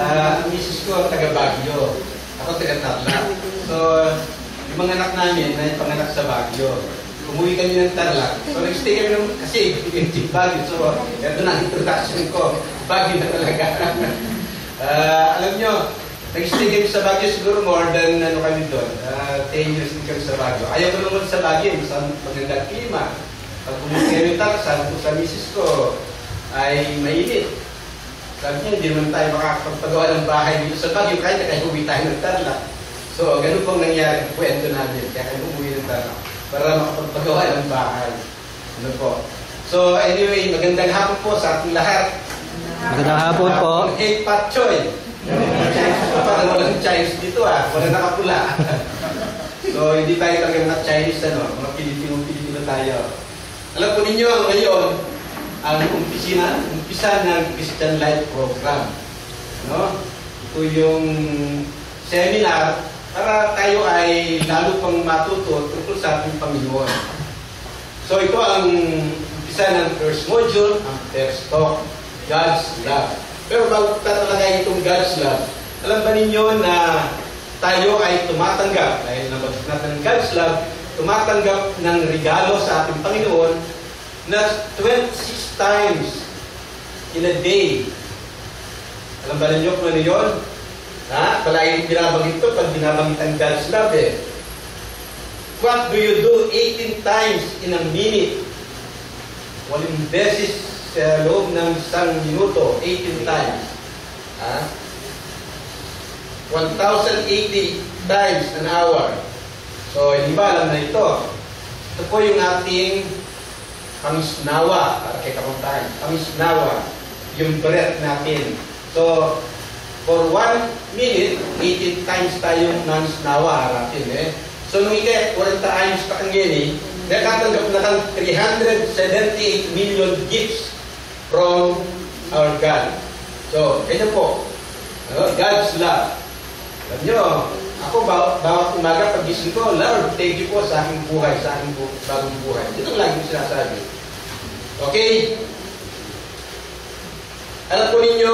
Ang misis ko, taga Baguio. Ako taga Tarlac. So, yung mga anak namin na panganak sa Baguio. Umuwi kami ng Tarlac. So, nag-stay kami ng, kasi yung Baguio. So, ito na ang introduction ko. Baguio na talaga. Alam nyo, nag-stay kami sa Baguio siguro more than ano kami doon. 10 years din kami sa Baguio. Ayaw ko naman sa Baguio, sa magandang klima. Pag umuwi kami ng Tarlac, sabi ko sa misis ko, ay mainit. Sabi niya, hindi naman tayo makakapagpagawa ng bahay dito sa Baguio, kahit nakaiuwi tayo ng Tarlac. So, ganun pong nangyari ang kwento namin, kaya kayo umuwi ng Tarlac para makapagpagawa ng bahay. Ano po? So, anyway, magandang hapon po sa ating lahat. Magandang hapon po. Hey, Pat Choy. Parang walang Chinese dito wala nakapula. So, hindi tayo talaga mga Chinese, mga Pilipino tayo. Alam po ninyo, ngayon, ang umpisa ng Christian Life Program. No? Ito yung seminar para tayo ay lalo pang matuto tungkol sa ating Panginoon. So ito ang umpisa ng first module, ang first talk, God's Love. Pero bago tatalagay itong God's Love, alam ba ninyo na tayo ay tumatanggap, dahil nabanggit natin ng God's Love, tumatanggap ng regalo sa ating Panginoon na 26 times in a day. Alam ba ninyo kung ano yun? Palagi binabanggit ito pag binabanggit ang God's love What do you do 18 times in a minute? 8 beses sa loob ng isang minuto, 18 times. 1,080 times an hour. So, hindi ba alam na ito? Ito po yung ating pamisnawa, para kay kapuntahan. Pamisnawa, yung breath natin. So, for 1 minute, 18 times tayong nanisnawa natin. So, nung 40 anos pa kang yan nakatanggap na kang 378 million gifts from our God. So, ganyan po. God's love. Alam nyo, ako bawat umaga pag-gising ko, Lord, thank you po sa aking buhay, sa aking bagong buhay. Ito lang lagi sinasabi. Okay? Alam po ninyo,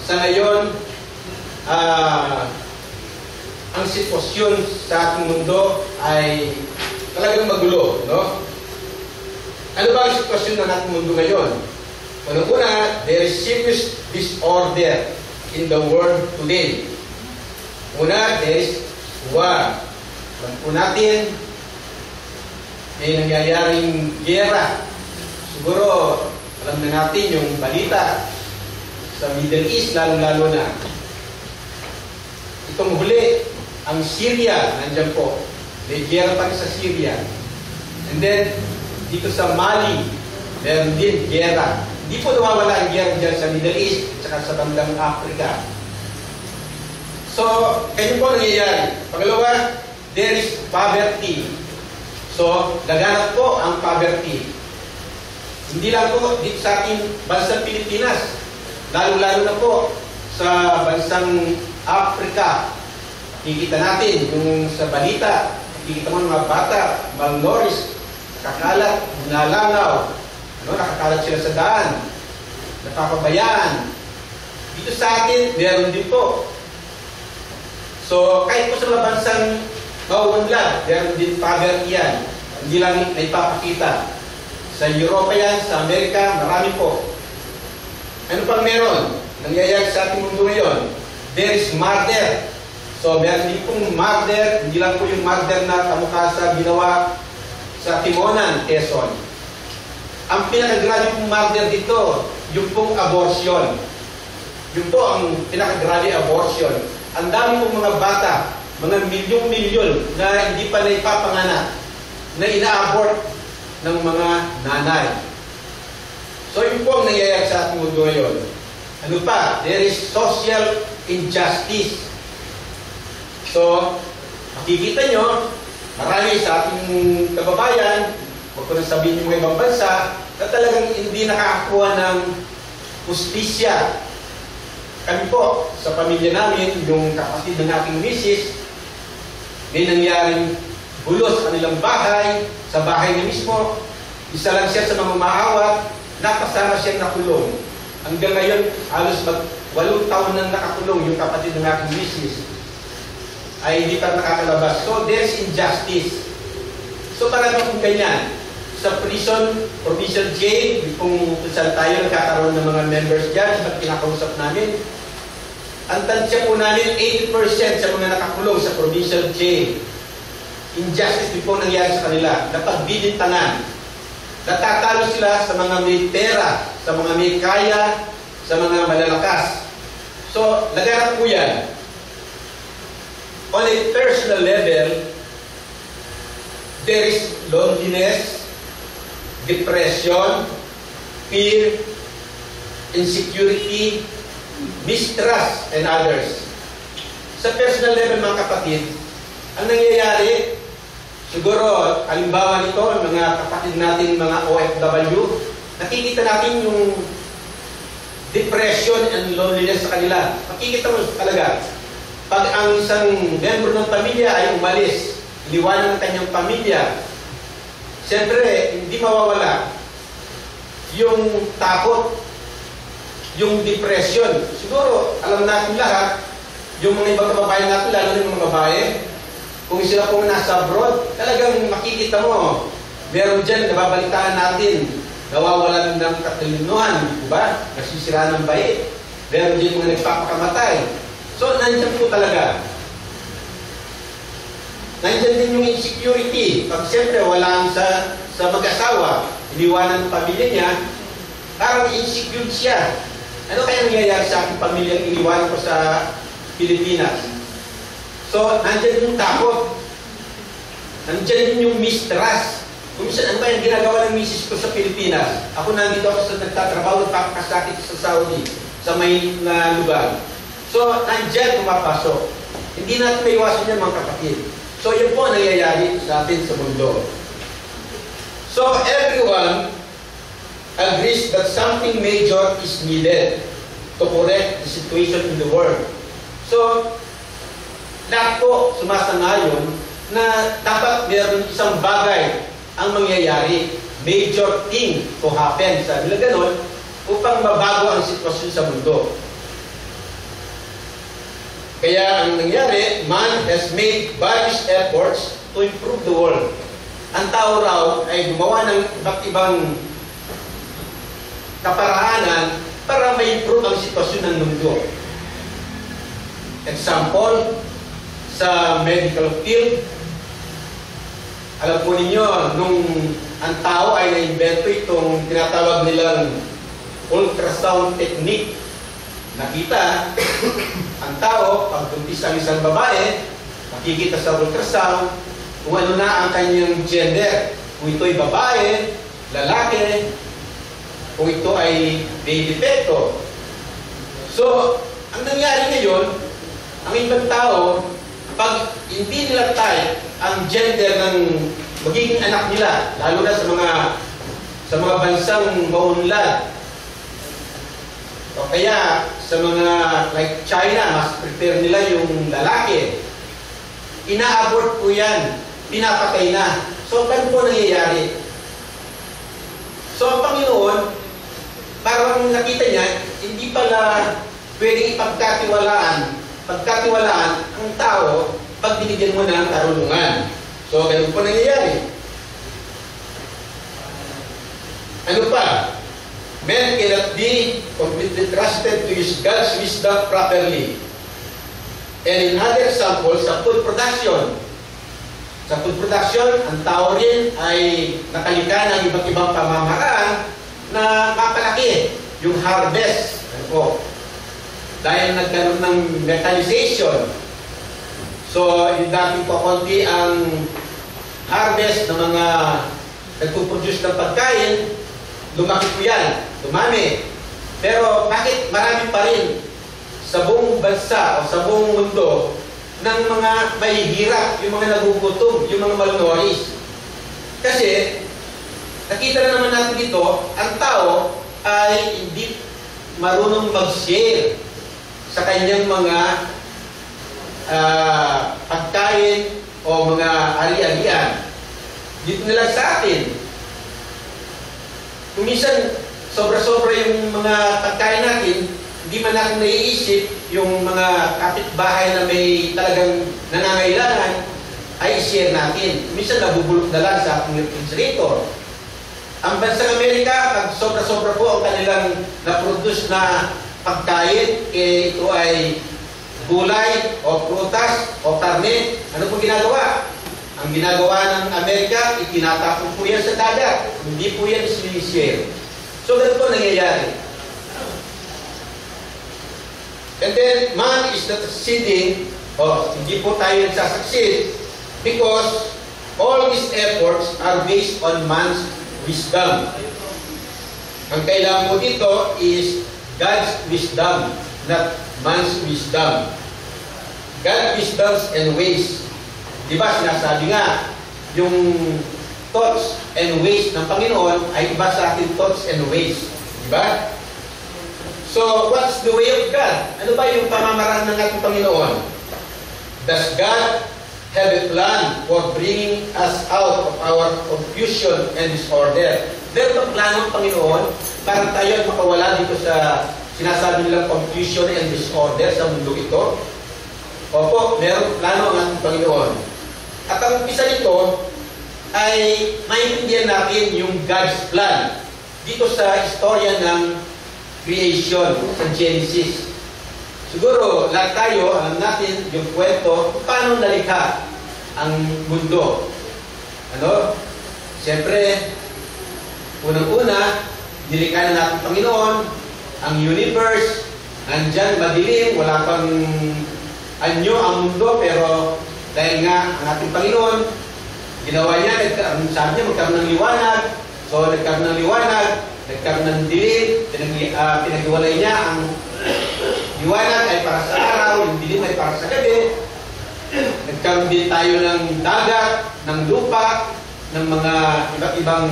sa ngayon, ang sitwasyon sa ating mundo ay talagang magulo, no? Ano ba ang sitwasyon ng ating mundo ngayon? Unang-una, there is serious disorder in the world today. Una, there is war. Alam po natin, may nangyayaring gera. Siguro, alam na natin yung balita sa Middle East, lalo-lalo na. Itong huli, ang Syria, nandyan po. May gera pa rin sa Syria. And then, dito sa Mali, meron din gera. Hindi po nawawala ang gera dyan sa Middle East at sa bandang Africa. So, ganyan po nangyayari. Pangalawa, there is poverty. So, laganap po ang poverty. Hindi lang po dito sa ating bansang Pilipinas. Lalo-lalo na po sa bansang Africa. Kikita natin yung sa balita. Kikita mo mga bata, malnourished, nakakalat, nalangaw. Nakakalat sila sa daan. Napapabayaan. Dito sa atin, meron din po. So, kahit po sa mga bansang mauunlad, meron din poverty yan. Hindi lang naipapakita. Sa Europa yan, sa Amerika, marami po. Ano pang meron? Nangyayari sa ating mundo ngayon. There is murder. So, meron din pong murder. Hindi lang po yung murder na kamukha sa ginawa sa Timonan, Quezon. Ang pinakagrabe pong murder dito, yung pong abortion. Yung po ang pinakagrabe abortion. Ang dami pong mga bata, mga milyong-milyon na hindi pa naipapanganak, na ina-abort ng mga nanay. So yun po ang nangyayari sa ating mundo ngayon. Ano pa? There is social injustice. So, makikita nyo, marami sa ating kababayan, huwag ko na sabihin yung ibang bansa, na talagang hindi nakakakuha ng hustisya. Kami po, sa pamilya namin, yung kapatid ng aking misis, may nangyaring gulo sa kanilang bahay, sa bahay niya mismo. Isa lang siya sa mga maawat, nakasama siya nakulong. Hanggang ngayon, halos 8 taon nang nakakulong yung kapatid ng aking misis, ay hindi pa nakakalabas. So, there's injustice. So, parang kung ganyan, sa prison, provincial jail, kung saan tayo nagkakaroon ng mga members dyan, at kinakausap namin, ang tansya po namin, 80% sa mga nakakulong sa provincial jail, injustice din po nangyari sa kanila, napagbibintangan. Natatalo sila sa mga may pera, sa mga may kaya, sa mga malalakas. So, naganap po yan. On a personal level, there is loneliness, depression, fear, insecurity, mistrust, and others. Sa personal level, mga kapatid, ang nangyayari, siguro, halimbawa nito, mga kapatid natin, mga OFW, nakikita natin yung depression and loneliness sa kanila. Makikita mo talaga, pag ang isang member ng pamilya ay umalis, iniwanan ng kanyang pamilya, siyempre, hindi mawawala yung takot, yung depression. Siguro, alam natin lahat, yung mga ibang kababayan natin, lalo na yung mga babae, kung sila pong nasa abroad, talagang makikita mo, meron dyan, nababalitaan natin, nawawalan ng katalinuhan, diba? Nasisira ng bait. Meron dyan mga nagpapakamatay. So, nandiyan po talaga. Nandiyan din yung insecurity. Pag siyempre walang sa mag-asawa, iniwanan ng pamilya niya, parang insecure siya. Ano kaya nangyayari sa aking pamilya iniwanan ko sa Pilipinas? So, nandiyan yung takot. Nandiyan din yung mistrust. Kung saan, ano ba yung ginagawa ng misis ko sa Pilipinas? Ako nandito ako sa nagtatrabaho at pakakasakit sa Saudi, sa may lugar. So, nandiyan pumapasok. Hindi natin may iwasan yan, mga kapatid. So, yun po nangyayari sa atin sa mundo. So, everyone agrees that something major is needed to correct the situation in the world. So, lahat po sumasangayon na dapat mayroon isang bagay ang mangyayari, major thing to happen, sabi nila ganon, upang mabago ang sitwasyon sa mundo. Kaya ang nangyari, man has made various efforts to improve the world. Ang tao raw ay gumawa ng iba't ibang kaparaanan para ma-improve ang sitwasyon ng mundo. Example, sa medical field, alam po ninyo, nung ang tao ay na-invento itong tinatawag nilang ultrasound technique. Nakita, ang tao, pag buntis ang isang babae, makikita sa ultrasound kung ano na ang kanyang gender. Kung ito'y babae, lalaki, kung ito ay may defecto. So, ang nangyari ngayon, ang ibang tao, pag hindi nila type ang gender ng magiging anak nila, lalo na sa mga bansang maunlad, o kaya sa mga like China, mas prepare nila yung lalaki, ina-abort po yan, pinapatay na. So, paano po nangyayari? So, ang Panginoon, parang nakita niya, hindi pala pwedeng pagkatiwalaan ang tao pag binigyan mo ng karunungan. So, ganun po nangyayari. Ano pa? Man cannot be completely trusted to use God's wisdom properly. And in other examples, sa food production. Sa food production, ang tao rin ay nakalika ng iba't ibang pamamaraan na mapalaki yung harvest. Ano po? Dahil nagkaroon ng mechanization. So, yung dating po konti ang harvest ng mga nagpuproduce ng pagkain, lumaki po yan, dumami. Pero bakit marami pa rin sa buong bansa o sa buong mundo ng mga mahihirap, yung mga nagugutom, yung mga malnourished? Kasi, nakita na naman natin dito, ang tao ay hindi marunong mag-share sa kanyang mga pagkain o mga ari-arian. Dito na lang sa atin. Kung minsan, sobra-sobra yung mga pagkain natin, hindi man natin naiisip yung mga kapitbahay na may talagang nangangailangan, ay i-share natin. Minsan nabubulok na lang sa ating refrigerator. Ang bansang Amerika, pag sobra-sobra po ang kanilang na-produce na pagkain, ito ay gulay o prutas o karne. Ano po ginagawa? Ang ginagawa ng Amerika, itinatapon po yan sa dagat. Hindi po yan i-share. So, ganito po nangyayari. And then, man is not succeeding, hindi po tayo nagsasucceed because all these efforts are based on man's wisdom. Ang kailangan po dito is God's wisdom, not man's wisdom. God's wisdoms and ways. Diba, sinasabi nga, yung thoughts and ways ng Panginoon ay iba sa ating thoughts and ways. Diba? So, what's the way of God? Ano ba yung pamamaraan ng ating Panginoon? Does God have a plan for bringing us out of our confusion and disorder? Meron bang plano ng Panginoon para tayo makawala dito sa sinasabi nilang confusion and disorder sa mundo ito? Opo, meron plano ang ating Panginoon. At ang umpisa nito ay maintindihan natin yung God's plan dito sa istorya ng creation sa Genesis. Siguro, lahat tayo, alam natin yung kwento kung paano nalikha ang mundo. Ano? Siyempre, unang-una, nilikha na natin Panginoon, ang universe, nandyan, madilim, wala pang anyo ang mundo, pero dahil nga ang ating Panginoon, ginawa niya, sabi niya, magkaroon ng liwanag. So, nagkaroon ng liwanag, nagkaroon ng dilim, pinaghiwalay niya ang liwanag ay para sa araw, yung dilim ay para sa gabi. Nagkaroon din tayo ng dagat, ng lupa, ng mga iba't ibang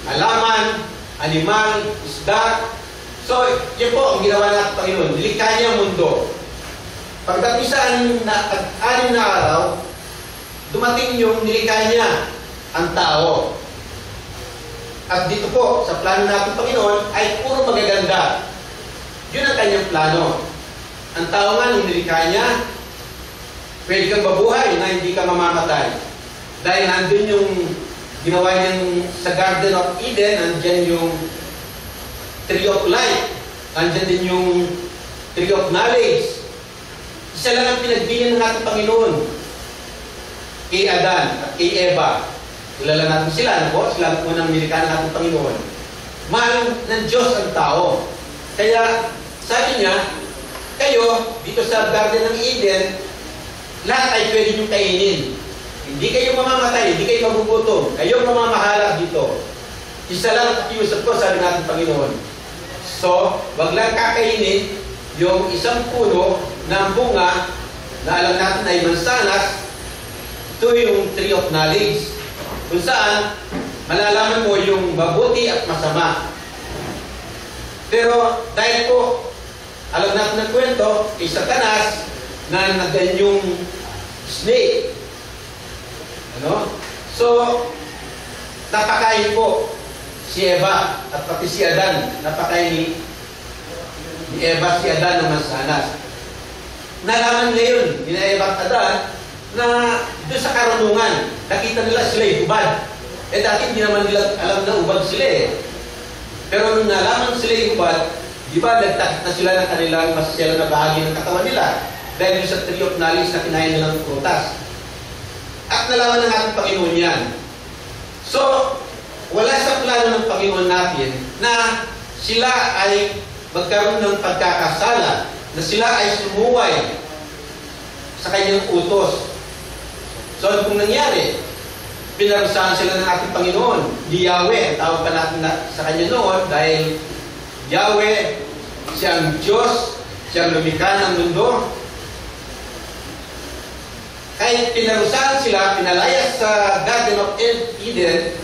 halaman, animal, isda. So, yun po ang ginawa natin Panginoon. Nilikha niya ang mundo. Pagdating sa anim na araw, dumating yung nilikha niya ang tao. At dito po, sa plano natin Panginoon, ay puro magaganda. Yun ang kanyang plano. Ang tao nga, nung nilikha niya, pwede kang mabuhay na hindi ka mamamatay. Dahil nandun yung ginawa niyang sa Garden of Eden, nandyan yung Tree of Life, nandyan din yung Tree of Knowledge. Isa lang ang pinagbigyan ng ating Panginoon kay Adan at kay Eva. Kilala natin sila, ano po? Sila ang unang nilikha ng ating Panginoon. Mahal ng Diyos ang tao. Kaya, sabi niya, kayo, dito sa Garden ng Eden, lahat ay pwede niyong kainin. Hindi kayo mamamatay, hindi kayo magugutom. Kayo mamamahala dito. Isa lang ang pakiusap ko, sabi natin Panginoon. So, wag lang kakainin yung isang puno ng bunga na alam natin ay mansanas. Ito yung Tree of Knowledge. Kung saan, malalaman mo yung mabuti at masama. Pero dahil po, alam natin ng kwento, kay Satanas, na nagdan yung snake. Ano? So, napakain po si Eva at pati si Adan. Napakain ni Eva si Adan ng mansanas. Nalaman ngayon, ni Eva at Adan, na doon sa karunungan, nakita nila sila ubad. Dati hindi naman nila alam na ubad sila eh. Pero nung nalaman sila ubad, di ba nagtakit na sila ng kanilang masasyalan na bahagi ng katawan nila dahil yung sa Tree of Knowledge na kinain nilang prutas. At nalaman ng ating Panginoon yan. So, wala sa plano ng Panginoon natin na sila ay magkaroon ng pagkakasala, na sila ay sumuway sa kanyang utos. So, ano pong nangyari? Pinarusahan sila ng ating Panginoon, di Yahweh. Tawag pa natin sa kanya noon dahil Yahweh, siyang Diyos, siyang lumikha ng mundo. Kahit pinarusahan sila, pinalayas sa Garden of Eden,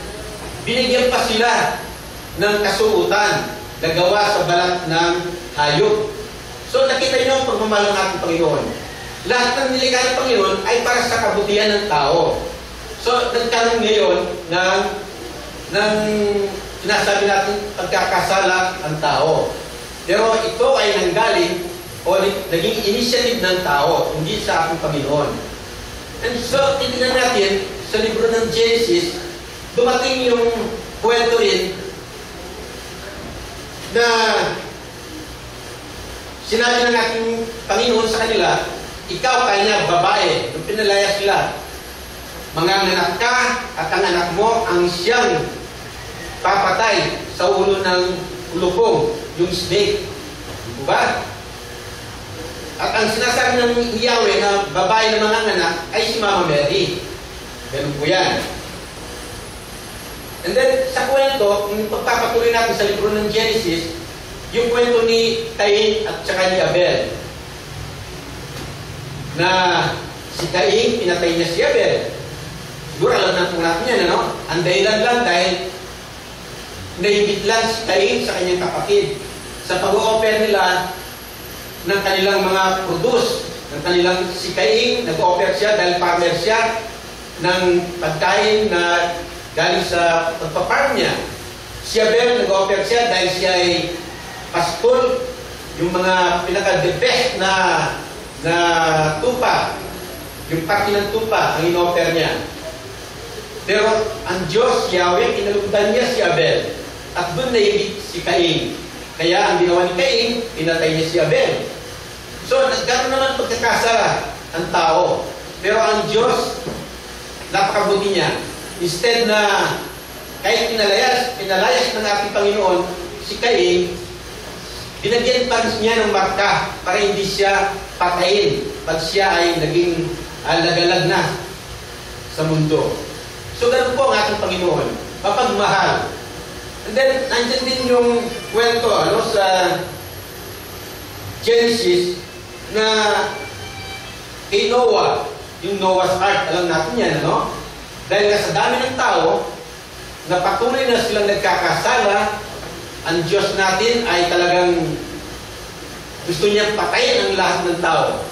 binigyan pa sila ng kasuutan na gawa sa balat ng hayop. So, nakita niyo ang pagmamahal ng ating Panginoon. Lahat ng nilikha ng Panginoon ay para sa kabutihan ng tao. So, nagkaroon ngayon ng sinasabi natin pagkakasala ang tao. Pero ito ay nanggaling o naging initiative ng tao, hindi sa ating Panginoon. And so, titignan natin sa libro ng Genesis, dumating yung kwento rin na sinabi ng ating Panginoon sa kanila, ikaw kanya babae, nung pinalaya sila, manganganak ka at ang anak mo ang siyang papatay sa ulo ng ulupong, yung snake. Diba? At ang sinasabi ng Yahweh na babae na manganganak ay si Mama Mary. Ganun po yan. And then, sa kwento, kung pagpapatuloy natin sa libro ng Genesis, yung kwento ni Cain at saka ni Abel. Na si Cain, pinatay niya si Abel. Siguro alam na po natin yan, ano? Ang dahilan lang dahil naibit lang si Cain sa kanyang kapatid sa pag-o-offer nila ng kanilang mga produce, ng kanilang si Cain, nag-o-offer siya dahil farmer siya ng pagkain na galing sa pagpaparm niya. Si Abel, nag-o-offer siya dahil siya ay pastol, yung mga pinaka-the best na tupa, yung parte ng tupa, ang in-offer niya. Pero ang Diyos, Yahweh, kinalugdan niya si Abel at doon naibig si Cain. Kaya ang ginawa ni Cain, pinatay niya si Abel. So, nagkaroon naman pagkakasala ang tao. Pero ang Diyos, napakabuti niya. Instead na kahit pinalayas ng ating Panginoon si Cain, binagyan pa niya ng marka para hindi siya patayin pag siya ay naging nagalag na sa mundo. So, ganun po ang ating Panginoon. Mapagmahal. And then, nandiyan din yung kwento sa Genesis na kay Noah, yung Noah's Ark, alam natin yan, ano? Dahil nga sa dami ng tao, na patuloy na silang nagkakasala, ang Diyos natin ay talagang gusto niyang patayin ang lahat ng tao.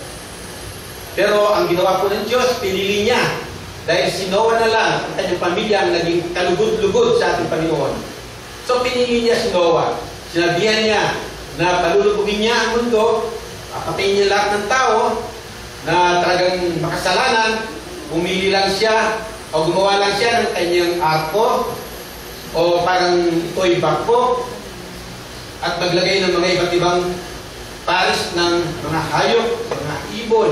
Pero ang ginawa po ng Diyos, pinili niya. Dahil si Noah na lang, ang kanyang pamilya ang naging kalugod-lugod sa ating Panginoon. So pinili niya si Noah. Sinabihan niya na palulubugin niya ang mundo, papatayin niya lahat ng tao na talagang makasalanan, pumili lang siya o gumawa lang siya ng kanyang arko o parang ito'y bakpo at maglagay ng mga iba't ibang paris ng mga hayop, mga ibon.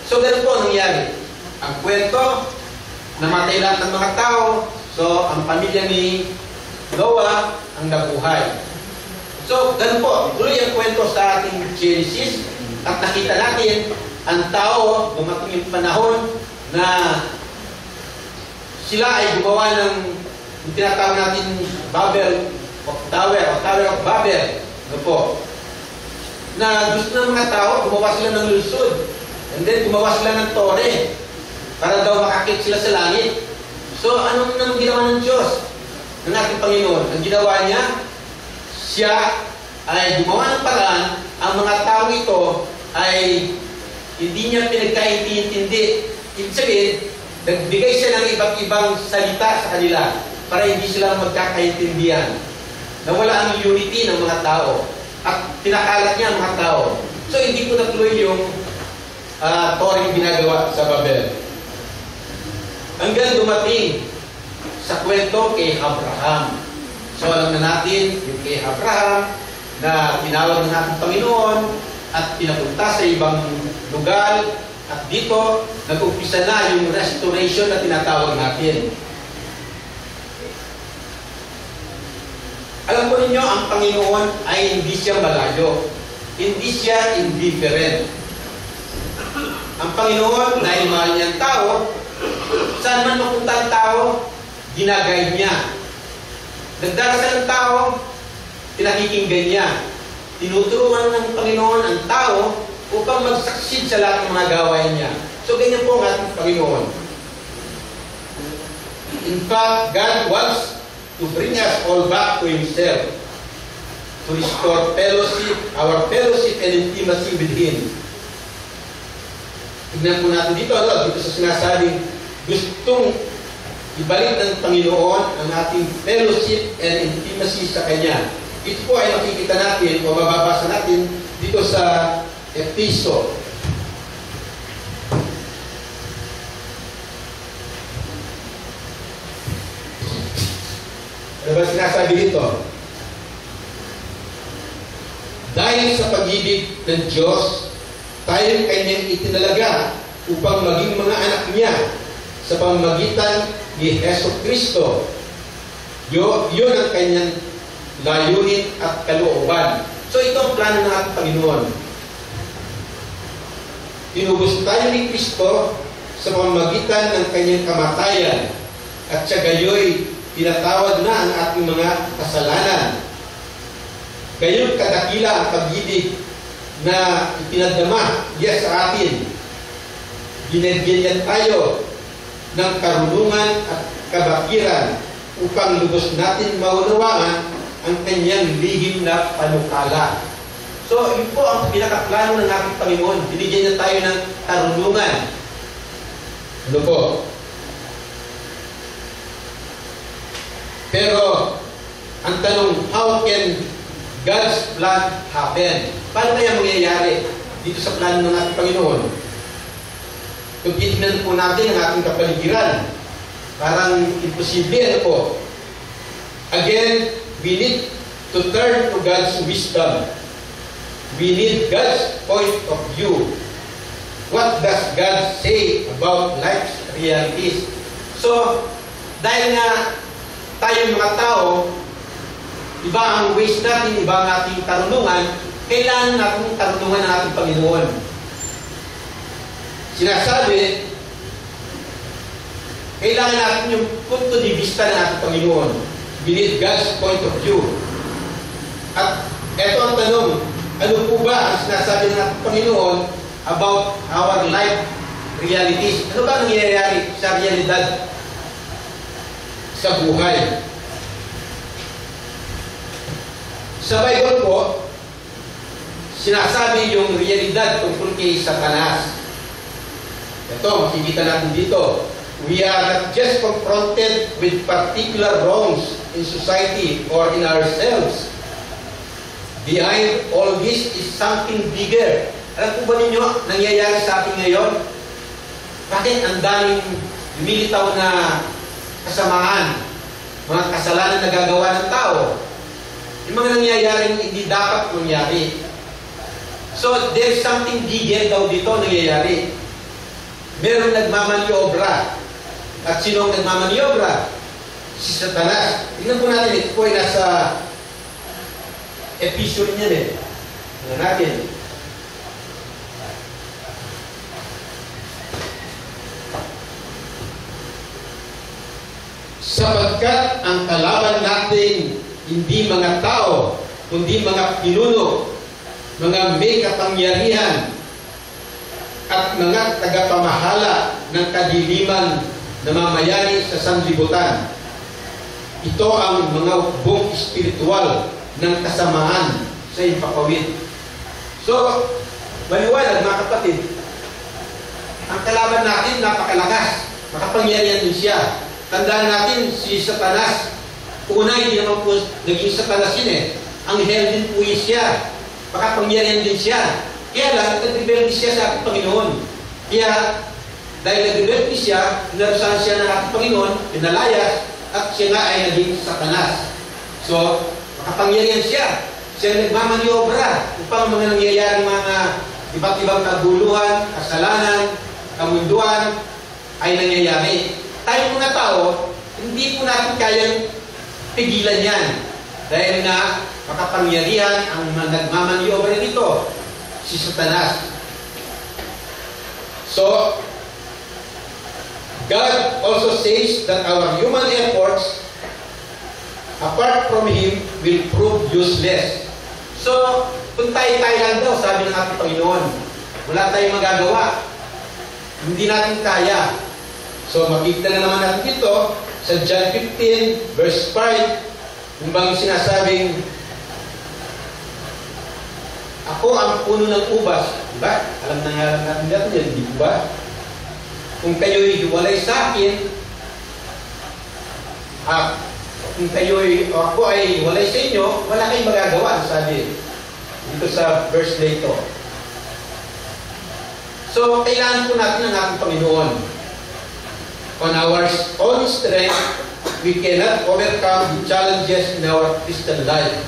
So ganun po ang nangyari. Ang kwento, namatay lahat ng mga tao, so ang pamilya ni Noah ang nabuhay. So ganun po, tuloy ang kwento sa ating Genesis at nakita natin ang tao, dumating yung panahon na sila ay gumawa ng tinatawag natin Tower of Babel. Ano po? Na gusto ng mga tao, gumawa sila ng lusod. And then gumawa sila ng tore para daw makakit sila sa langit. So anong ginawa ng Diyos? Ng ating Panginoon. Ang ginawa niya, siya ay gumawa ng paraan, ang mga tao ito ay hindi niya pinagkaintindi. Ibig sabihin, nagbigay siya ng iba't ibang salita sa kanila para hindi sila magkakaintindihan. Nawala ang unity ng mga tao at pinakalat niya ang mga tao. So hindi ko natuloy yung toring ginagawa sa Babel. Hanggang dumating sa kwento kay Abraham. So alam na natin yung kay Abraham na tinawag ng ating Panginoon at pinapunta sa ibang lugar at dito nag-umpisa na yung restoration na tinatawag natin. Alam po ninyo, ang Panginoon ay hindi siya malayo. Hindi siya indifferent. Ang Panginoon, dahil mahal niya ang tao, saan man mapunta ang tao, ginaguide niya. Nagdarasal ang tao, pinakikinggan niya. Tinuturuan ng Panginoon ang tao upang mag-succeed sa lahat ng mga gawain niya. So, ganyan po ang ating Panginoon. In fact, God wants to bring us all back to Himself, to restore fellowship, our fellowship and intimacy with Him. Tignan po natin dito sa sinasabing gustong ibalik ng Panginoon ang ating fellowship and intimacy sa Kanya. Ito po ay makikita natin o mababasa natin dito sa Episo. Ano ba sinasabi dito? Dahil sa pag-ibig ng Diyos, tayo kanyang itinalaga upang maging mga anak niya sa pamamagitan ni Hesus Kristo. Yun ang kanyang layunin at kalooban. So ito ang plano ng ating Panginoon. Tinubos tayo ni Kristo sa pamamagitan ng kanyang kamatayan at sa gayoy tinatawad na ang ating mga kasalanan. Gayon kadakila ang pag-ibig na ipinadama niya sa atin. Binigyan tayo ng karunungan at kabakiran upang lubos natin maunawaan ang kanyang lihim na panukala. So, yun po ang pinakaplano ng ating Panginoon. Binigyan niya tayo ng karunungan. Ano po? Pero, ang tanong, how can God's plan happen? Paano kaya mangyayari dito sa plano ng ating Panginoon? Kung titignan po natin ang ating kapaligiran, parang imposible. Ano po? Again, we need to turn to God's wisdom. We need God's point of view. What does God say about life's realities? So, dahil nga tayong mga tao, iba ang ways natin, iba ang ating karunungan, kailangan natin karunungan ng ating Panginoon. Sinasabi, kailangan natin yung punto de vista ng ating Panginoon. We need God's point of view. At eto ang tanong, ano po ba ang sinasabi ng ating Panginoon about our life realities? Ano ba ang nangyayari sa realidad sa buhay? Sa Bible po, sinasabi yung realidad tungkol kay Satanas. Ito, makikita natin dito. We are not just confronted with particular wrongs in society or in ourselves. Behind all this is something bigger. Alam po ba ninyo, nangyayari sa atin ngayon? Bakit ang daming lumilitaw na kasamaan, mga kasalanan na gagawa ng tao? Yung mga nangyayaring hindi dapat mangyari. So, there's something bigger daw dito nangyayari. Meron nagmamaniobra. At sino ang nagmamaniobra? Si Satanas. Tingnan po natin, ito po ay nasa episode niya rin. Tingnan natin. Sapagkat ang kalaban natin hindi mga tao, kundi mga pinuno, mga may kapangyarihan, at mga tagapamahala ng kadiliman na mamayani sa sanlibutan. Ito ang mga hukbong espiritual ng kasamaan sa impakawid. So, maliwanag mga kapatid, ang kalaban natin napakalakas, makapangyarihan din siya. Tandaan natin si Satanas, una hindi naman po naging Satanas yun eh. Ang hell din po siya, makapangyarihan din siya. Kaya lang, nag-rebelde siya sa ating Panginoon. Kaya, dahil nag-rebelde siya, narusahan siya ng ating Panginoon, pinalayas, at siya nga ay naging Satanas. So, makapangyarihan siya. Siya nagmamaniobra upang mga nangyayaring mga iba't ibang kaguluhan, kasalanan, kamunduan, ay nangyayari. Tayo mga tao, hindi po natin kayang pigilan yan. Dahil nga, makapangyarihan ang nagmamaniobra nito, si Satanas. So, God also says that our human efforts, apart from Him, will prove useless. So, kung tayo lang daw, sabi ng ating Panginoon, wala tayong magagawa. Hindi natin kaya. So, makikita na naman natin dito sa John 15, verse 5, kung bang sinasabing, ako ang puno ng ubas. Diba? Alam na nga natin natin yan, di ba? Kung kayo'y hiwalay sa akin, kung kayo'y o ako ay walay sa inyo, wala kayong magagawa, sabi dito sa verse na ito. So, kailangan po natin ang ating Panginoon. On our own strength, we cannot overcome the challenges in our Christian life.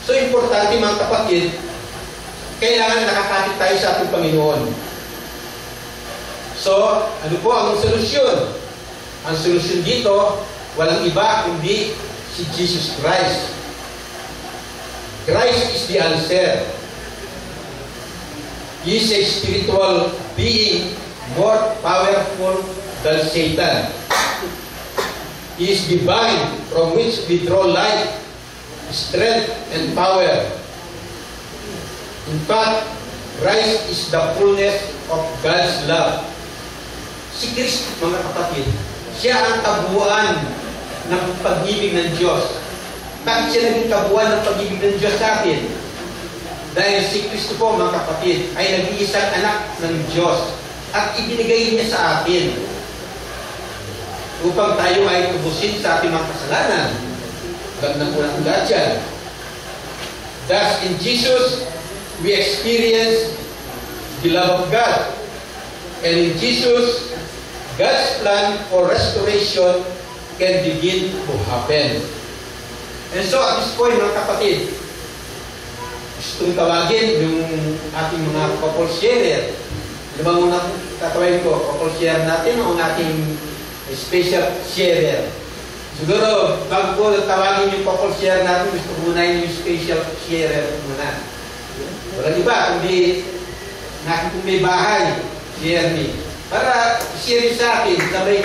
So, importante mga kapatid, kailangan nakakapit tayo sa ating Panginoon. So, ano po ang solusyon? Ang solusyon dito, walang iba kundi si Jesus Christ. Christ is the answer. He is a spiritual being more powerful than Satan. He is divine from which we draw life, strength, and power. In fact, Christ is the fullness of God's love. Si Kristo, mga kapatid, siya ang kabuuan ng pag-ibig ng Diyos. Bakit siya naging kabuuan ng pag-ibig ng Diyos sa atin? Dahil si Kristo po, mga kapatid, ay nag-iisang anak ng Diyos at ibinigay niya sa atin upang tayo ay tubusin sa ating mga kasalanan. Ganda po ng lahat yan. Thus, in Jesus, we experience the love of God. And in Jesus, God's plan for restoration can begin to happen. And so, at this point, mga kapatid, gustong tawagin yung ating mga couple sharer. Ano ba muna tatawagin ko? Couple share natin o ang ating special sharer? Siguro, bago ko tawagin yung couple share natin, gusto ko muna yung special sharer muna. Walang iba, kundi natin kung may bahay, share me. Para share sa atin, sa may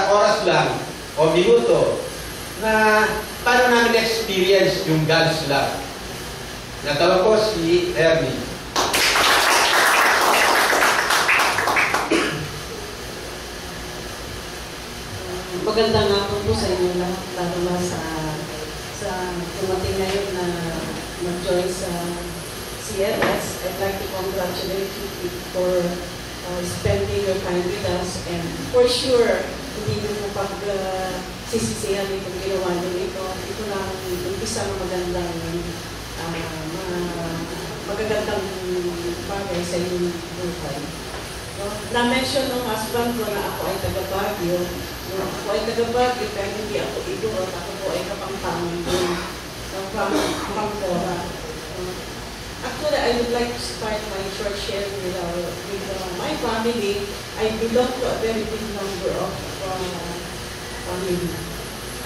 oras lang o minuto, na paano namin experience yung God's love. Natawag ko si Ernie. Magandang hapon po sa inyo lahat, lalo na sa dumating ngayon na mag-join sa CLS. I'd like to congratulate you for spending your time with us, and for sure, hindi nyo po sisisihan itong ginawa nyo ito. Ito lang umpisa ng magagandang bagay sa inyong buhay. Na-mention ng husband ko na ako ay taga-Baguio. Ako ay taga-Baguio, pero hindi ako Igorot. Ako po ay kapangpangan doon ng Pangkora. Actually, I would like to start my short share with my family. I belong to a very big number of family.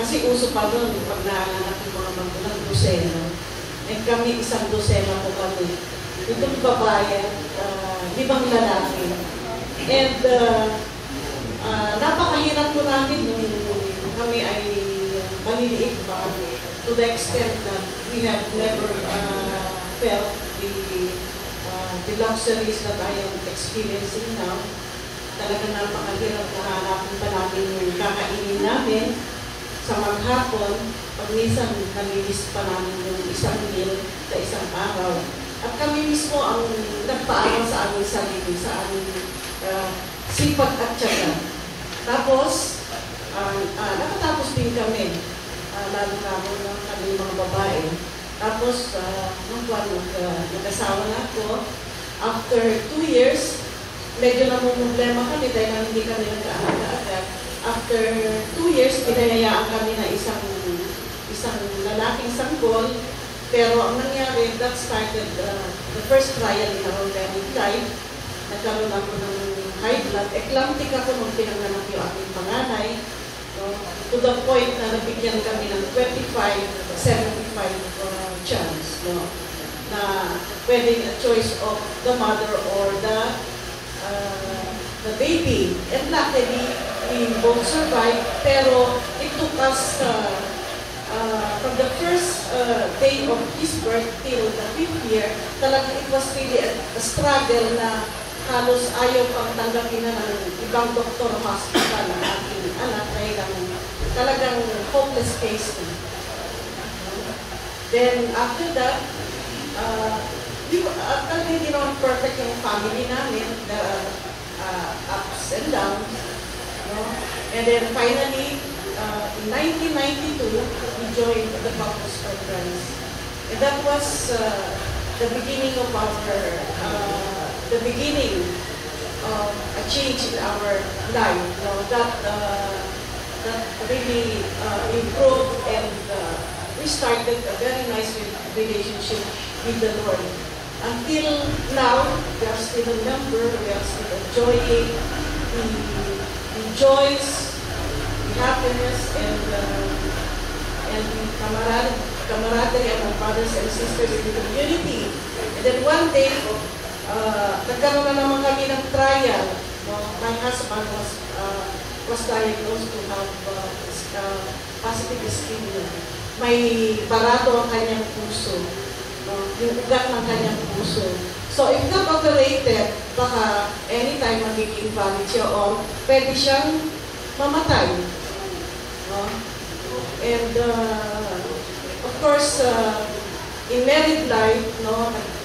Kasi uso pa doon, pag naanganak yung mga magulang, dosena. And kami, isang dosena po kami. Itong babae, 5 lalaki. And napakahirap po namin nung kami ay maliliit pa, to the extent that we have never felt the luxuries that I am experiencing now. Talagang napakahirap na hanapin pa namin yung kakainin namin sa maghapon. Pag minsan, nalilis pa namin yung isang meal sa isang araw. At kami mismo ang nagpaaral sa aming sarili, sa aming sipag at tiyaga. Tapos, nakatapos din kami, lalo na ako ng kaming mga babae. Tapos, nung nag-asawa na ako, after 2 years, medyo namumblema kami dahil hindi kami nagkaanak-agad. After 2 years, pinayayaan kami na isang lalaking sanggol. Pero ang nangyari, that started the first trial in our wedding life. Nagkaroon ako ng high blood. Eclamptic ako nung pinanganak yung aking panganay. To the point na nabigyan kami ng 25-75 chance. Na pwedeng a choice of the mother or the baby. And luckily, we both survived. Pero it took us from the first day of his birth till the 5th year, talagang it was really a struggle na halos ayaw pang tanggapin na ng ibang doktor o hospital ng aking anak dahil talagang hopeless case. Then after that, talagang hindi naman perfect yung family namin, the ups and downs. And then finally, in 1992, we joined the Caucus for Christ. And that was the beginning of the beginning of a change in our life. That really improved, and we started a very nice relationship with the Lord. Until now, we are still a member, we are still enjoying the joys, the happiness, and the camaraderie of our brothers and sisters in the community. And then one day, nagkaroon na naman kami ng trial. My husband was diagnosed to have positive ischemia. May barato ang kanyang puso. Yung ugat ng kanyang puso. So if not operated, baka anytime magiging valid siya or pwede siyang mamatay. And of course, in married life,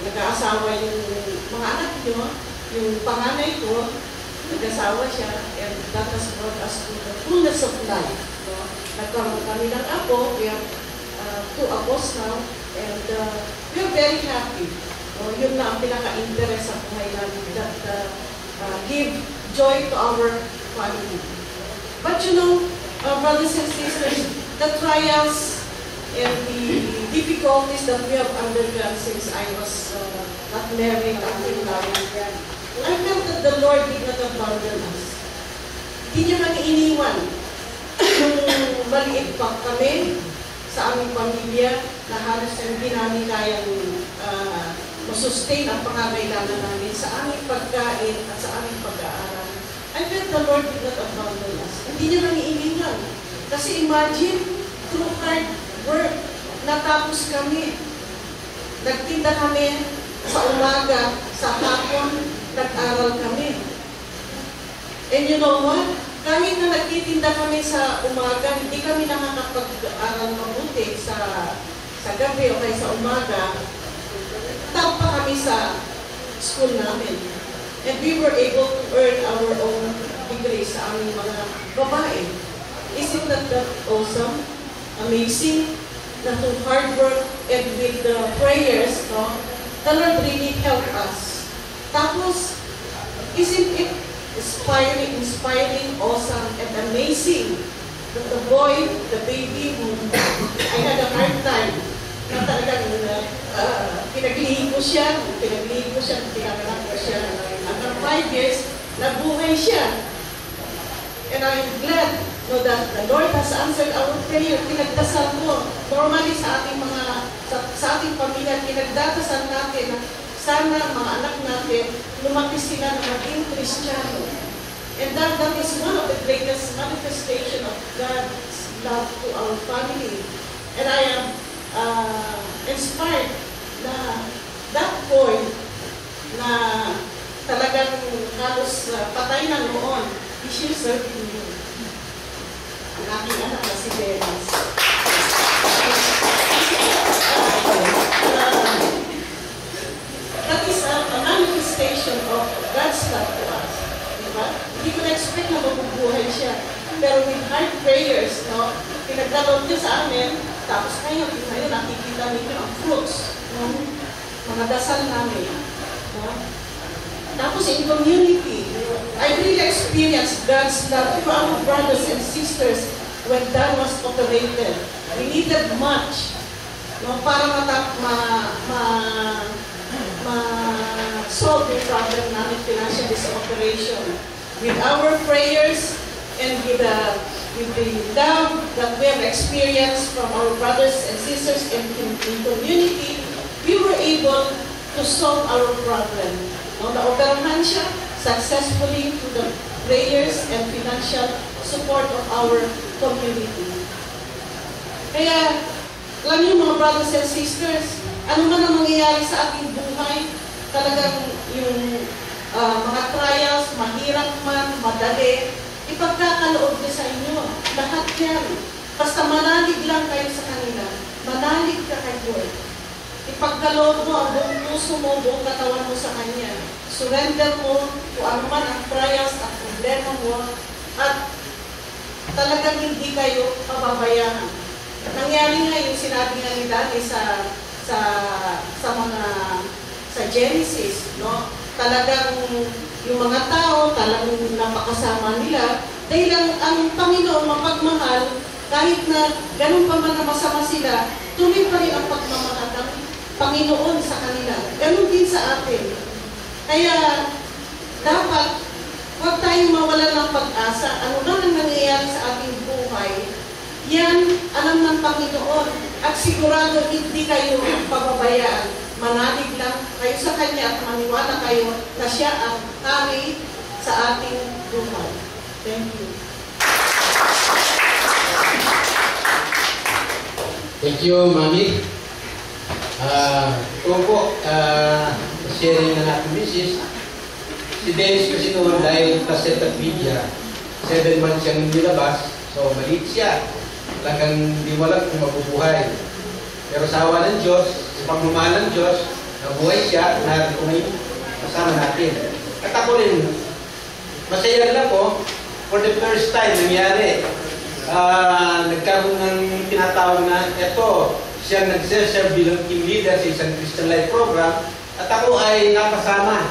nag-aasawa yung mga anak nyo, yung panganay ko, nag-asawa siya, and that has brought us to the fullness of life. Nagkaroon kami ng apo, we have 2 apos now, and we are very happy. Yun na ang pinaka-interest sa buhay namin, that give joy to our family. But you know, brothers and sisters, the trials and the difficulties that we have undergone since I was not married until now, I felt that the Lord did not abandon us. Hindi niya man iniwan. Nung maliit pa kami sa aming pamilya, na halos hindi namin kayang masustain ang pangangailangan namin sa aming pagkain at sa aming pag-aaral. I felt the Lord did not abandon us. Hindi niya man iniwan. Kasi imagine, through hard work, natapos kami. Nagtinda kami sa umaga, sa hapon, nag-aral kami. And you know what? Kahit na nagtitinda kami sa umaga, hindi kami nakakapag-aral mabuti sa gabi o kaya sa umaga, top pa kami sa school namin. And we were able to earn our own degree sa aming mga babae. Isn't that awesome? Amazing? Na through hard work and with the prayers, the Lord really helped us. Tapos, isn't it inspiring, awesome, and amazing that the boy, the baby who I had a hard time, na talagang pinaglihi ko siya, pinaganak ko siya. After 5 years, nabuhay siya. And I'm glad that the Lord has answered our prayer. Pinagdasal ko. Normally sa ating ating pamilya, pinagdadasal natin na sana mga anak natin, lumaki sila na maging Kristiyano. And that is one of the greatest manifestation of God's love to our family. And I am inspired na that boy na talagang halos patay na noon, he should serve in you. Ang aking anak na si Dennis. That is a manifestation of God's love to us. Diba? Hindi ko na-expect na mabubuhay siya. Pero with hard prayers, pinagdalog niya sa amin, tapos ngayon nakikita ninyo ang fruits ng mga dasal namin. Tapos in community, I really experienced God's love to our brothers and sisters when Dan was operated. We needed much para solve the problem namin financial this operation. With our prayers and with the love that we have experienced from our brothers and sisters in community, we were able to solve our problem. Naoperahan siya successfully through the prayers and financial support of our community. Kaya, alam niyo mga brothers and sisters, ano man ang mangyayari sa ating buhay, talagang yung mga trials, mahirap man, madali, ipagkakaloob niya sa inyo. Lahat yan. Basta manalig lang kayo sa kanila. Manalig ka kay Lord. Ipagkaloob mo ang buong puso mo, buong katawan mo sa Kanya. Surrender mo kung ano man ang trials at problema mo. At talagang hindi kayo pababayaan. Nangyari nga yung sinabi nga ni Dani sa Genesis, no? Talagang yung mga tao, talagang napakasama nila, dahil ang Panginoon mapagmahal, kahit na ganun pa man na masama sila, tuloy pa rin ang pagmamahal ng Panginoon sa kanila. Ganun din sa atin. Kaya, dapat, huwag tayong mawalan ng pag-asa. Ano man ang nangyayari sa ating buhay, yan, alam ng Panginoon. At sigurado, hindi kayo pababayaan. Manalig lang kayo sa Kanya at maniwala kayo na Siya ang hari sa ating buhay. Thank you. Thank you, Mami. Ito po, sharing na natin, Mrs. Si Dennis kasi noon dahil kaset at media, 7 months siyang nilabas, so maliit siya. Talagang hindi mo alam kung mabubuhay. Pero sa awa ng Diyos, sa pagmamahal ng Diyos, nabuhay siya, natin kung may kasama natin. At ako rin, masaya lang po, for the first time nangyari, nagkaroon ng tinatawag na, eto, siya nagserserve bilang team leader sa isang Christian Life program, at ako ay napasama.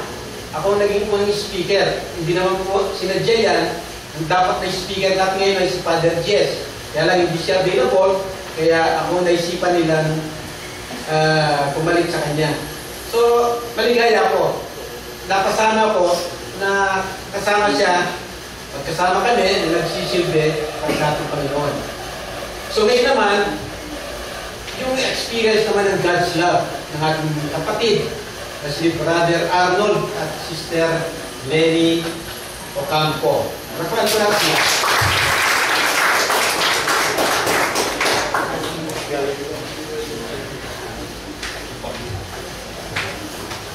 Ako naging po ng speaker. Hindi naman po sinadya yan. Ang dapat na speaker natin ngayon ay si Father Jess. Kaya lang hindi siya available, kaya ako naisipan nilang pumalit sa kanya. So, maligaya po. Napasama ko na kasama siya, magkasama kami, nagsisilbi ang ating Panginoon. So ngayon naman, yung experience naman ng God's love ng ating kapatid, na si Brother Arnold at Sister Lenny Ocampo. Nakuhaan ko lang siya.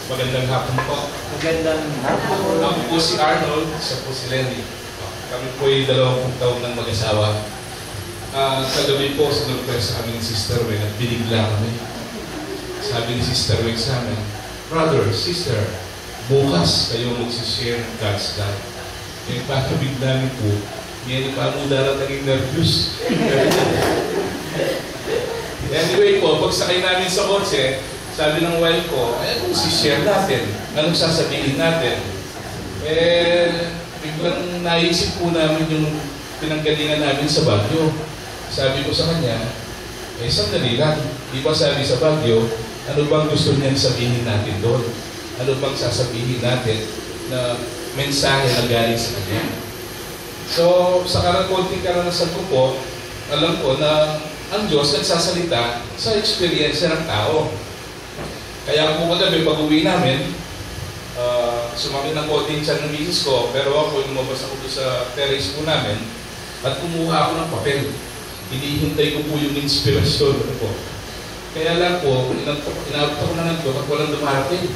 Magandang hapon po. Magandang hapon. Ako po si Arnold, siya po si Lenny. Kami po ay 20 taon ng mag-asawa. Kagabi po, sinurpresa kami ng Sister Weng at binigla kami. Sabi ni Sister Weng sa amin, "Brother, sister, bukas kayo magsishare ng God's love." Yung pagkabigla niyo po, ngayon pa mo darating nervous. Anyway po, pagsakay namin sa kotse, sabi ng wife ko, anong si-share natin? Anong sasabihin natin? Biglang naisip po namin yung pinanggalingan namin sa Baguio. Sabi ko sa kanya, sandali lang. Di ba sabi sa Baguio, ano bang gusto niyan sabihin natin doon? Ano bang sasabihin natin na mensahe na galing sa kanya? So, sa konting karanasan ko po, alam ko na ang Diyos nagsasalita sa experience ng tao. Kaya po kagabi, pag-uwi namin, sumakit ng konting tiyan ng misis ko, pero ako lumabas ako doon sa terrace po namin at kumuha ako ng papel. Hinihintay ko po yung inspirasyon po. Kaya lang po, inabot ako na ng at walang dumarating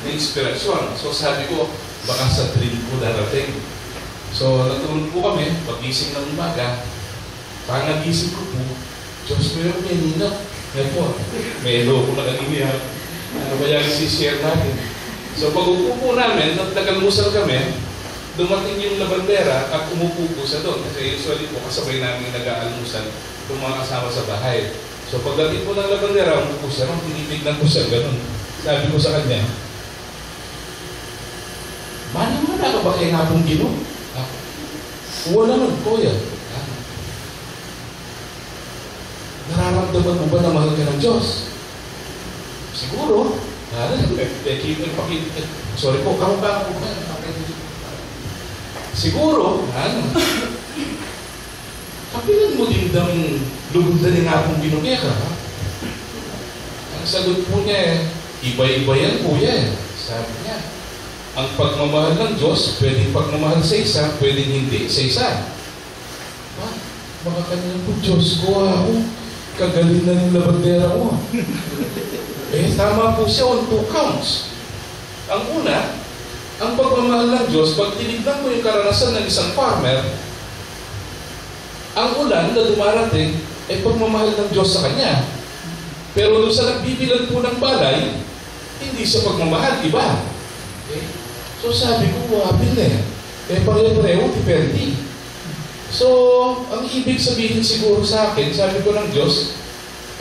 na inspirasyon. So sabi ko, baka sa dream ko darating. So natulog po kami, pag-gising ng umaga, pangagising ko po, Diyos, meron may ninap. Ngayon po, may elo ko na kanina. Ano ba yan isi-share natin? So pag-upo po namin, nagtagalmusal kami, dumating yung labandera at umupo po sa doon. Kasi usually po kasabay namin nag-aalmusal kung mga kasama sa bahay. So pagdating po ng labandera, umupo siya, tinitignan ko siya, ganun. Sabi ko sa kanya, "Mana-mana ka ba kayo nga pong Ginoo?" "Wala naman, kuya." "Nararamdaman mo ba na mahal ka ng Diyos?" "Siguro." Sorry po, kamukha ko ba? "Siguro." "Kapilan mo din dang lugod-daling nga pong binugya ka." Ang sagot po niya iba-iba yan kuya. Sabi niya, ang pagmamahal ng Diyos, pwedeng pagmamahal sa isa, pwedeng hindi sa isa. Baka kanina po, Diyos ko ako, kagaling na ng labandera ko. Tama po siya on 2 counts. Ang una, ang pagmamahal ng Diyos, pag tinignan mo yung karanasan ng isang farmer, ang ulan na dumarating ay pagmamahal ng Diyos sa kanya. Pero doon sa nagbibilan po ng balay, hindi sa pagmamahal, iba. So sabi ko, wabil eh. Pareho-pareho, depende. So, ang ibig sabihin siguro sa akin, sabi ko ng Diyos,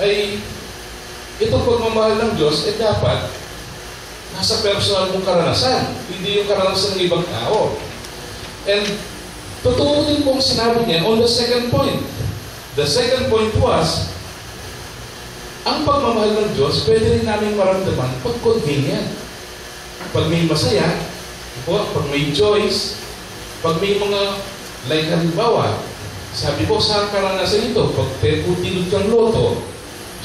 ay itong pagmamahal ng Diyos, dapat nasa personal mong karanasan, hindi yung karanasan ng ibang tao. And totoo din pong sinabi niya on the second point. The second point was, ang pagmamahal ng Diyos, pwede rin namin maramdaman pag convenient. Pag may masaya, pag may joys, pag may mga, like halimbawa, sabi ko sa karanasan ito, pag tinod kang loto,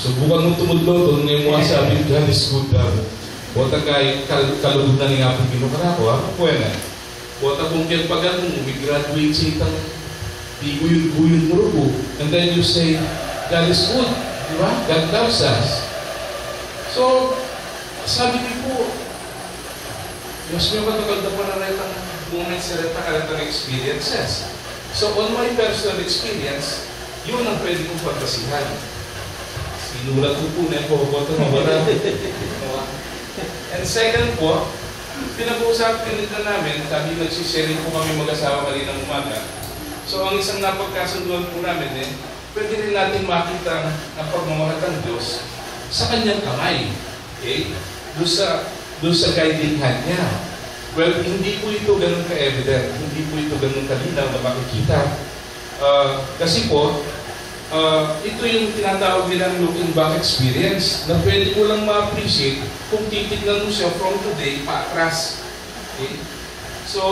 subukan mo tumudloto, ngayon mo sabi, God is good daw. Bota kay kalugod na nga pong kinukara ko, ako po yan. Bota kung kaya pag graduate sa itang iguyon mo rupo, and then you say, God is good, di ba? God loves us. So, sabi ko po, mas may mataganda pa na rin ang moments na rin ang experiences. So, on my personal experience, yun ang pwede kong pagkasihan. Sinulat ko po na yung po ito mawala. And second po, pinag-uusap pinita namin, sabi nagsisharing po kami mag-asawa kalinang umaga. So, ang isang napagkasunduan po namin pwede rin natin makita ang pagmamahal ng Diyos sa kanyang kamay. Okay? Doon sa guiding hand niya. Well, hindi po ito ganun ka-evident. Hindi po ito ganun kalinaw na makikita. Kasi po, ito yung tinatawag nilang looking back experience na pwede ko lang ma-appreciate kung titignan mo siya from today pa-atras. Okay? So,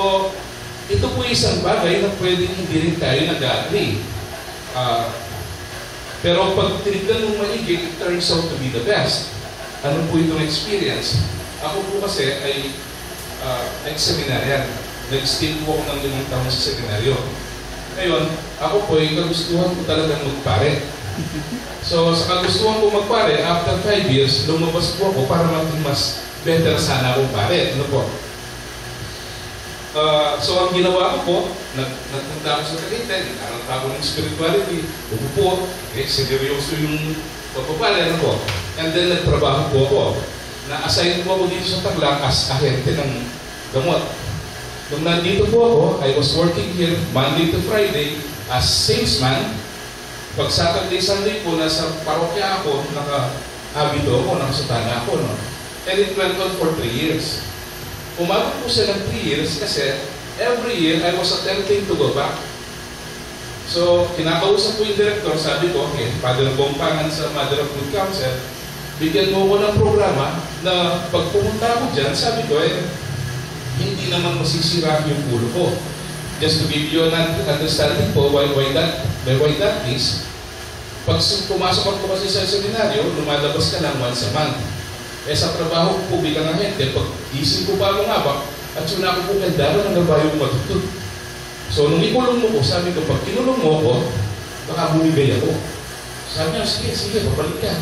ito po isang bagay na pwede hindi rin tayo nag-agree. Pero pag tinignan mo maigit, it turns out to be the best. Ano po itong experience? Ako po kasi ay ex-seminaryan. Nag-stay po ako ng 5 taon sa seminaryo. Ngayon, ako po ay kagustuhan ko talagang magpare. So, sa kagustuhan ko magpare, after 5 years, lumabas po ako para maging mas better sana akong pare. Ano po? So, ang ginawa ko po, nagpunta ako sa Tagaytay, nagkaroon ako ng spirituality, umupo, seryoso yung pagpapare, ano po? And then, nagtrabaho po ako. Na-assign po ako dito sa Taglang as ahente ng gamot. Nung nandito po ako, I was working here Monday to Friday as salesman. Pag Saturday, Sunday po, nasa parokya ako, naka-habito ako, nakasutana ako. No? And it went on for 3 years. Umabot po siya ng 3 years kasi every year I was attempting to go back. So, kinakausap po yung director, sabi ko, okay, Father Bompangan sa Mother of Good Counsel, bigyan mo ko ng programa na pag pumunta ako dyan, sabi ko hindi naman masisira yung ulo ko. Just to give you an understanding po why that is, pag pumasok ako kasi sa seminaryo, lumalabas ka lang once a month. Sa trabaho ko po bilang ahente, pag isip ko pa mangabak, at yun ako po kandara ng gabayong matutod. So, nung ikulong mo ko, sabi ko, pag kinulong mo ko, baka bumibay ako. Sabi niya, sige, babalik ka.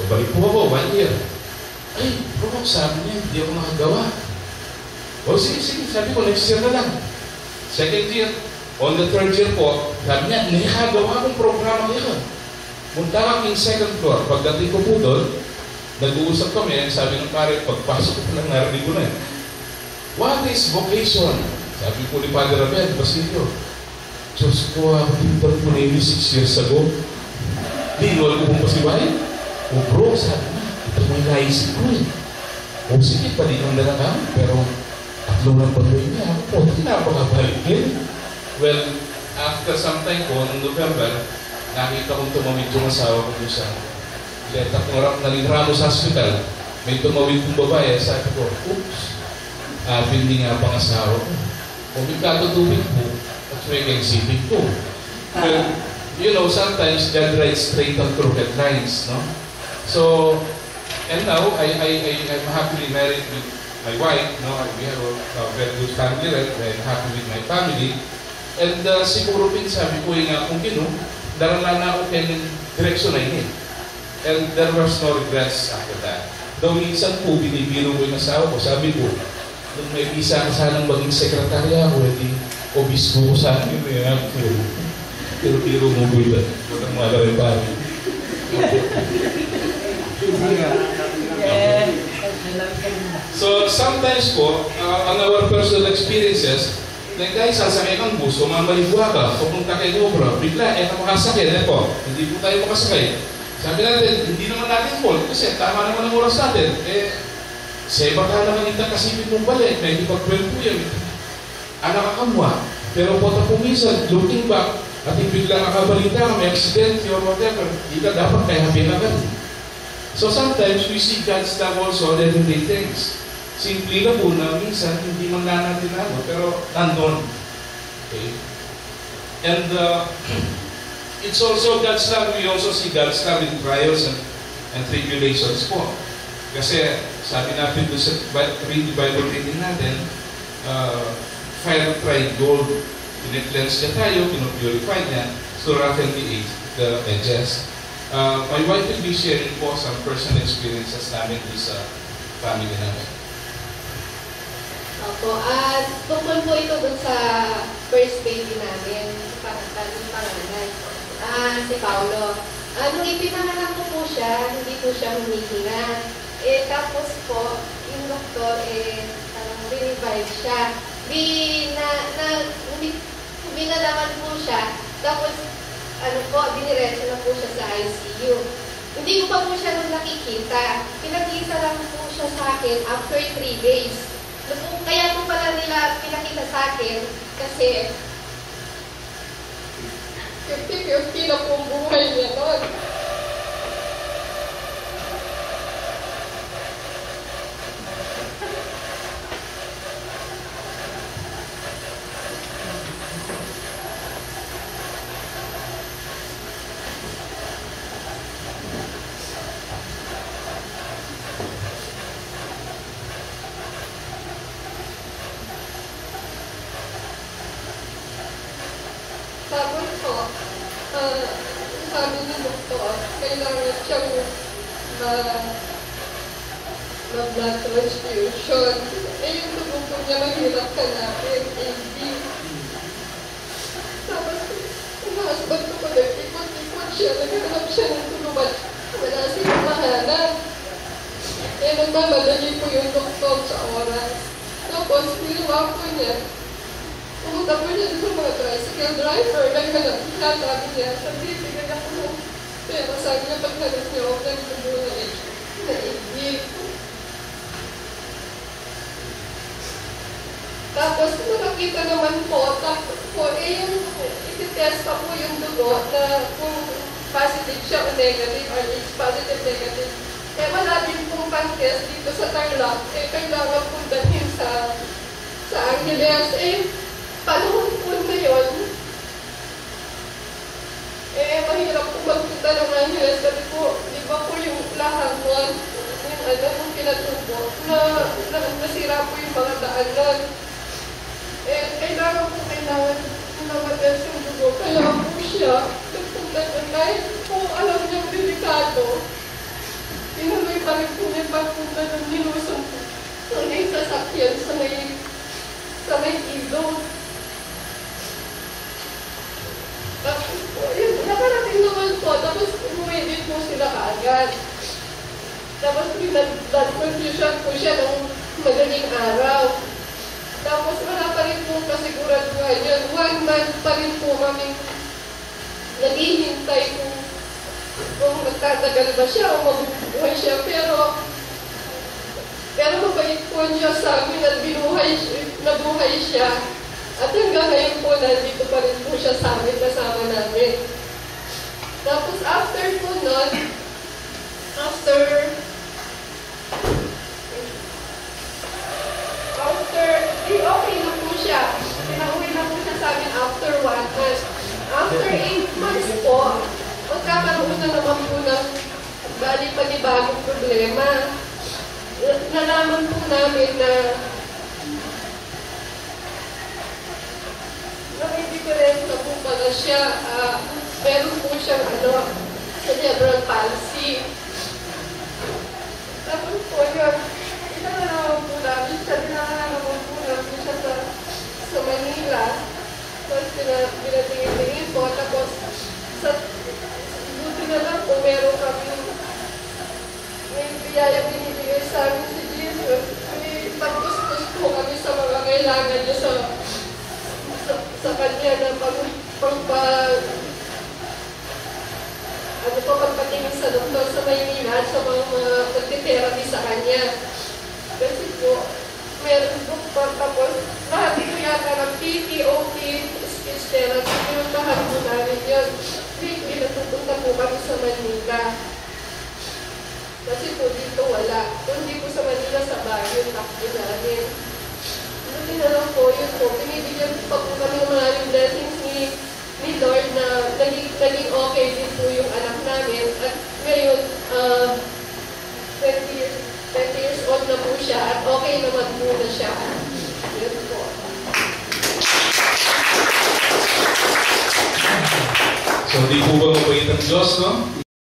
Babalik po ako, 1 year. Ay, bro, sabi niya, hindi ako nakagawa. O sige, sabi ko, next year na lang. Second year, on the third year po, sabi niya, nakagawa akong programa yun. Punta kami second floor. Pagdating ko po doon, nag-uusap kami, sabi ng pare, pagpasok ko lang, narinig ko na what is vocation? Sabi ko ni Father Abel, Basilio, Diyos ko, pinipal ko na yun 6 years ago. Linuwal ko pong pasibahin. O bro, sabi na, ito mo yung naisip ko O sige, palinong na lang kami, pero 3 na patuloy niya. O, napakabalik din. Well, after some time po, noong November, nakita kong tumawid yung asawa ko sa letak ng Ramos Hospital. May tumawid kong babae, sabi ko, oops, hindi nga pang asawa ko. Kung ikatutubig po, at may kagsipig ko. Well, you know, sometimes God writes straight on crooked lines, no? So, and now, I'm happily married with my wife, no? We have a very good family, right? I'm happy with my family. And siguro din sabi ko nga kung darala na ako kayo ng direksyon na yun. And there was no regrets after that. Though minsan po, binibiro ko yung asawa ko, sabi ko, nung may visa ka sanang maging sekretarya ako, obispo ko sa akin, pero biro mo ko yun. Walang malari pa rin. So sometimes po, on our personal experiences, Guys, sasakay kang bus, umamalibuha ka, pupunta kay Obra, bigla, makasakit, hindi po tayo makasakay. Sabi natin, hindi naman natin fault, kasi tama naman ang oras natin. Sa iba ka naman hindi kasipin mong balik, may ipag-12 po yan. Anak kakamwa, pero pota po minsan, looking back, at bigla makabalita ka, may accident or whatever, hindi ka dapat kaya happy na agad. So sometimes we see God's love also on everyday things. Simple na po na minsan hindi man na natin pero nandun. Okay? And it's also God's love. We also see God's love in trials and tribulations po. Kasi sabi natin doon sa Bible reading natin, fire tried gold. Pinag-cleanse niya tayo, pinag-purify niya, so roughen the edges. My wife will be sharing po some personal experiences namin sa family namin. Opo, tungkol po ito dun sa first baby namin, panganay, si Paolo. Nung ipinanganak ko po siya, hindi po siya humihinga. Tapos po, yung doktor, re-revive siya. Binalaman po siya, tapos diniretso na po siya sa ICU. Hindi ko pa po siya nung nakikita. Pinakita lang po siya sa akin after 3 days. Kaya po pala nila pinakita sa akin kasi 50-50 na po buhay niya noon. Tapos po, sabi ni doktor, kailangan siyang mag-blood transfusion. Yung dugo po niya mahirap hanapin, AB. Tapos, ang husband ko nag-ikot-ikot siya, naghanap siya ng tulubat. Wala silang mahanap. Nagmamadali po yung doktor sa oras. Tapos, ginawa po niya, pumunta po niya sa mga tricycle driver, naghanap siya, sabi niya, bigyan ako ng pera. Sabi niya, paghanap niya ako ng tubo na naibig. Tapos, nakakita naman po, yung iti-test pa po yung dugo na kung positive siya o negative, or it's positive, negative. Wala din pong pang-test dito sa Tarlac, kailangan po dalhin sa Angeles. Panahon po na yun, mahirap po magpunta ng Angeles kasi po, di ba po yung lahangon, yung pinatubo, nasira po yung mga daanan. Kailangan namatest yung dugo. Kaya po siya, nagpunta na kahit po alam niyang delikado, tinuloy pa rin po niya pagpunta ng nilusong po. Ang sasakyan sa may ilog. Tapos po, yun, nakarating naman po, tapos umuwi din po sila kaagad. Tapos blood confusion po siya ng madaling araw. Tapos wala pa rin po kasiguraduhan yun. 1 month pa rin po kami naghihintay kung magtatagal ba siya o mabubuhay siya. Pero mabait po niya sa amin at nabuhay siya. At hanggang ngayon po, nandito pa rin po siya sa amin, kasama namin. Tapos after po nun, okay na po siya. Pinauwi na po siya sa amin after 1 month. After 8 months po, magkakaroon na naman po ng panibagong problema. Nalaman po namin na may diferensya po pala siya. Meron po siyang cerebral palsy. Tapos po yun, naman po namin siya, dinananaman po namin siya sa Manila. Tapos pinatingin-tingin po. Tapos buti na lang po, meron kami may biyayang binibigay sa amin si Jesus. May pagkuskus po kami sa mga kailangan niya sa kanya na pagpatingin sa doktor sa Maynila at sa mga magte-therapy sa kanya. Kasi po, meron doktor tapos lahat ito yata ng PT, OT, speech therapy, pinuntahan po namin yun. Weekly natupunta po kami sa Manila. Kasi po dito wala. Kundi po sa Manila sa Baguio, takbo namin. Buti na lang po yun po. Pinibigyan pa po kami ng maraming blessings ni Lord na naging okay din po yung anak namin. At ngayon, 20 years old na po siya at okay naman po na siya. Yun po. So, di po ba mabait ang Diyos, no?